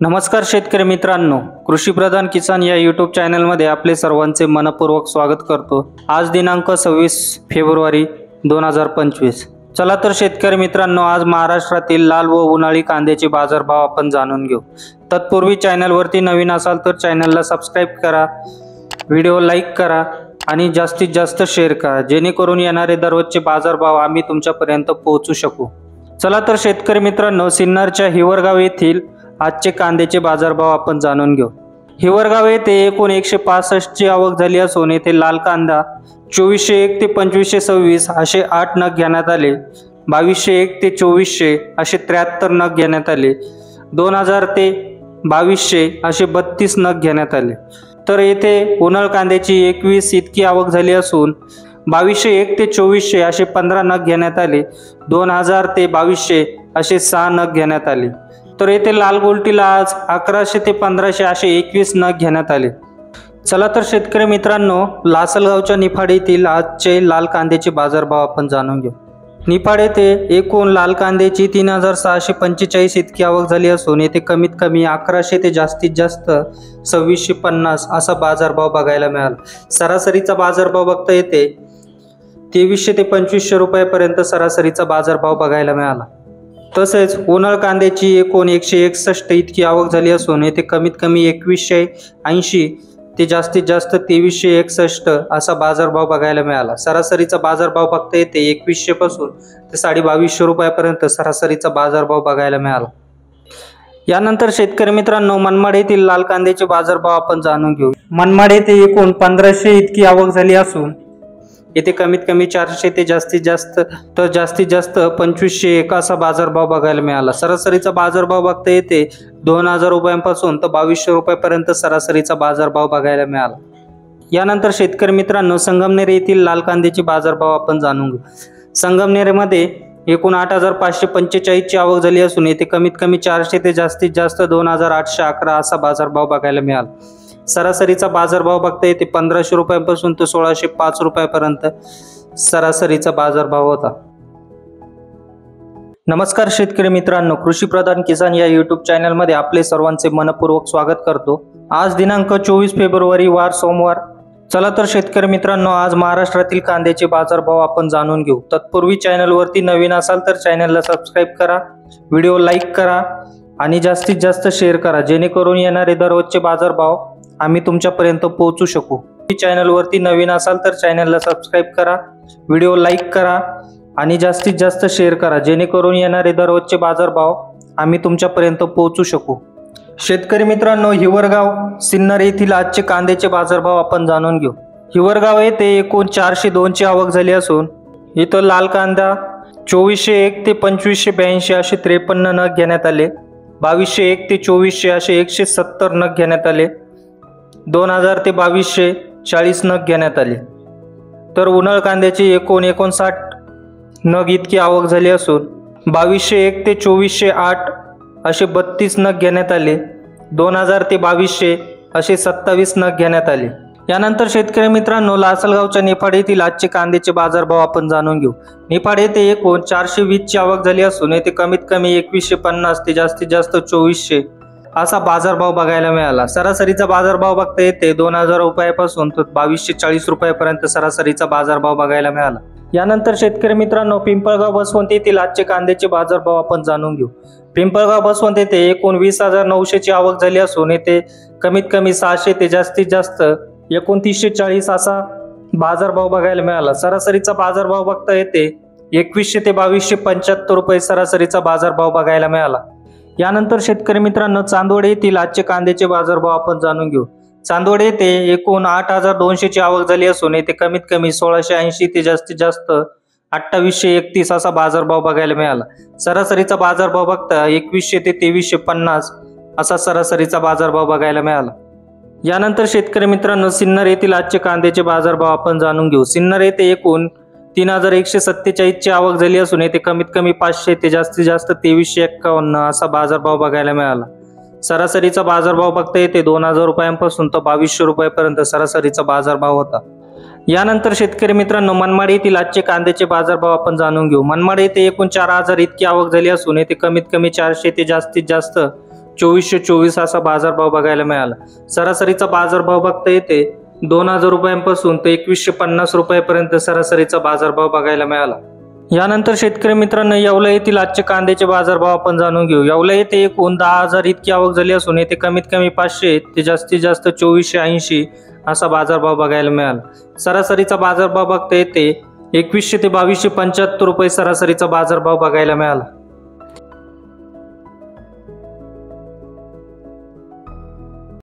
नमस्कार शेतकरी मित्रांनो, कृषी प्रधान किसान या यूट्यूब चॅनलमध्ये आपले सर्वांचे मनपूर्वक स्वागत करतो। आज दिनांक 26 फेब्रुवारी 2025। चला तर शेतकरी मित्रांनो, आज महाराष्ट्रातील लाल व उन्हाळी कांद्याचे बाजारभाव आपण जाणून घेऊ। तत्पूर्वी चॅनलवरती नवीन असाल तर चॅनलला सबस्क्राइब करा, व्हिडिओ लाईक करा आणि जास्तीत जास्त शेअर करा, जेणेकरून येणारे दररोजचे बाजारभाव आम्ही तुमच्यापर्यंत पोहोचू शकू। चला तर शेतकरी मित्रांनो, सिन्नरच्या हिवरगाव येथील आजचे कांद्याचे बाजारभाव आपण जाणून घेऊ। हिवरगाव येथे एकूण 165 ची आवक झाली असून येथे लाल कांदा 2401 ते 2526 असे 8 नग घेण्यात आले, 2201 ते 2400 असे 73 नग घेण्यात आले, 2000 ते 2200 असे 32 नग घेण्यात आले। तर येथे उन्हाळ कांद्याची 21 इतकी आवक झाली असून 2201 ते 2400 असे 15 नग घेण्यात आले, 2000 ते 2200 असे 6 नग घेण्यात आले। तर येथे लाल गोल्टीला आज 1100 ते 1500 असे 21 नग घेण्यात आले। चला तर शेतकरी मित्रांनो, लासलगावच्या निफाड येथील आजचे लाल कांद्याचे बाजारभाव आपण जाणून घेऊ। निफाड येथे एकूण लाल कांद्याची 3645 इतकी आवक झाली असून येथे कमीत कमी 1100 ते जास्तीत जास्त 2650 असा बाजारभाव बघायला मिळाला। सरासरीचा बाजारभाव बघता येते 2300 ते 2500 रुपयापर्यंत सरासरीचा बाजारभाव बघायला मिळाला। तसेच उन्हाळ कांद्याची एकूण 161 इतकी आवक झाली असून येथे कमीत कमी 2180 ते जास्तीत जास्त 2361 असा बाजारभाव बघायला मिळाला। सरासरीचा बाजारभाव फक्त येथे 2100 पासून ते 2250 रुपयापर्यंत सरासरीचा बाजारभाव बघायला मिळाला। यानंतर शेतकरी मित्रांनो, मनमाड येथील लाल कांद्याचे बाजारभाव आपण जाणून घेऊ। मनमाड येथे एकूण 1500 इतकी आवक झाली असून येथे कमीत कमी 400 ते जास्तीत जास्त 2501 असा बाजारभाव बघायला मिळाला। सरासरीचा बाजारभाव बघता येते 2000 रुपयांपासून तर 2200 रुपयापर्यंत सरासरीचा बाजारभाव बघायला मिळाला। यानंतर शेतकरी मित्रांनो, संगमनेर येथील लाल कांद्याचे बाजारभाव आपण जाणून घेऊ। संगमनेरमध्ये एकूण 8545 ची आवक झाली असून येथे कमीत कमी 400 ते जास्तीत जास्त 2811 असा बाजारभाव बघायला मिळाला। सरासरीचा बाजारभाव बघता येते 1500 रुपयांपासून तर 1605 रुपयापर्यंत सरासरीचा बाजारभाव होता। नमस्कार शेतकरी मित्रांनो, कृषी प्रधान किसान या यूट्यूब चॅनलमध्ये आपले सर्वांचे मनपूर्वक स्वागत करतो। आज दिनांक 24 फेब्रुवारी वार सोमवार। चला तर शेतकरी मित्रांनो, आज महाराष्ट्रातील कांद्याचे बाजारभाव आपण जाणून घेऊ। तत्पूर्वी चॅनलवरती नवीन असाल तर चॅनलला सबस्क्राइब करा, व्हिडिओ लाईक करा आणि जास्तीत जास्त शेअर करा, जेणेकरून येणारे दररोजचे बाजारभाव आम्ही तुमच्यापर्यंत पोहोचू शकू। चॅनलवरती नवीन असाल तर चॅनलला सबस्क्राइब करा, व्हिडिओ लाईक करा आणि जास्तीत जास्त शेअर करा, जेणेकरून येणारे दररोजचे बाजारभाव आम्ही तुमच्यापर्यंत पोहोचू शकू। शेतकरी मित्रांनो, हिवरगाव सिन्नर येथील आजचे कांद्याचे बाजारभाव आपण जाणून घेऊ। हिवरगाव येथे एकूण 402 ची आवक झाली असून इथं लाल कांदा 2401 ते 2582 असे 53 नग घेण्यात आले, 2201 ते 2400 असे 170 नग घेण्यात आले, 2000 ते 2200 40 नग घेण्यात आले। तर उन्हाळ कांद्याची एकूण 59 नग इतकी आवक झाली असून 2201 ते 2408 असे 32 नग घेण्यात आले, 2000 ते 2200 असे 27 नग घेण्यात आले। यानंतर शेतकरी मित्रांनो, लासलगावच्या निफाड येथील आजचे कांद्याचे बाजारभाव आपण जाणून घेऊ। निफाड येथे एकूण 420 ची आवक झाली असून येथे कमीत कमी 2150 ते जास्तीत जास्त 2400 असा बाजारभाव बघायला मिळाला। सरासरीचा बाजारभाव बघता येते 2000 रुपयापासून तर 2240 रुपयापर्यंत सरासरीचा बाजारभाव बघायला मिळाला। यानंतर शेतकरी मित्रांनो, पिंपळगाव बसवंत येथील आजचे कांद्याचे बाजारभाव आपण जाणून घेऊ। पिंपळगाव बसवंत येथे एकूण 20900 ची आवक झाली असून येथे कमीत कमी 600 ते जास्तीत जास्त 2940 असा बाजारभाव बघायला मिळाला। सरासरीचा बाजारभाव बघता येते 2100 ते 2275 रुपये सरासरीचा बाजारभाव बघायला मिळाला। यानंतर शेतकरी मित्रांनो, चांदवड येथील आजचे कांद्याचे बाजारभाव आपण जाणून घेऊ। चांदवड येथे एकूण 8200 ची आवक झाली असून येथे कमीत कमी 1680 ते जास्तीत जास्त 2831 असा बाजारभाव बघायला मिळाला। सरासरीचा बाजारभाव बघता 2100 ते 2350 असा सरासरीचा बाजारभाव बघायला मिळाला। यानंतर शेतकरी मित्रांनो, सिन्नर येथील आजचे कांद्याचे बाजारभाव आपण जाणून घेऊ। सिन्नर येथे एकूण 3147 ची आवक झाली असून येथे कमीत कमी 500 ते जास्तीत जास्त 2351 असा बाजारभाव बघायला मिळाला। सरासरीचा बाजारभाव बघता येते 2000 रुपयांपासून तर 2200 रुपयापर्यंत सरासरीचा बाजारभाव होता। यानंतर शेतकरी मित्रांनो, मनमाड येथील आजचे कांद्याचे बाजारभाव आपण जाणून घेऊ। मनमाड येथे एकूण 4000 इतकी आवक झाली असून येथे कमीत कमी 400 ते जास्तीत जास्त 2424 असा बाजारभाव बघायला मिळाला। सरासरीचा बाजारभाव बघता येते 2000 रुपयांपासून ते 2150 रुपयापर्यंत सरासरीचा बाजारभाव बघायला मिळाला। यानंतर शेतकरी मित्रांनो, येवला येथील आजचे कांद्याचे बाजारभाव आपण जाणून घेऊ। येवला येथे एकूण 10,000 इतकी आवक झाली असून येथे कमीत कमी 500 ते जास्तीत जास्त 2480 असा बाजारभाव बघायला मिळाला। सरासरीचा बाजारभाव बघता येते 2100 ते 2275 रुपये सरासरीचा बाजारभाव बघायला मिळाला।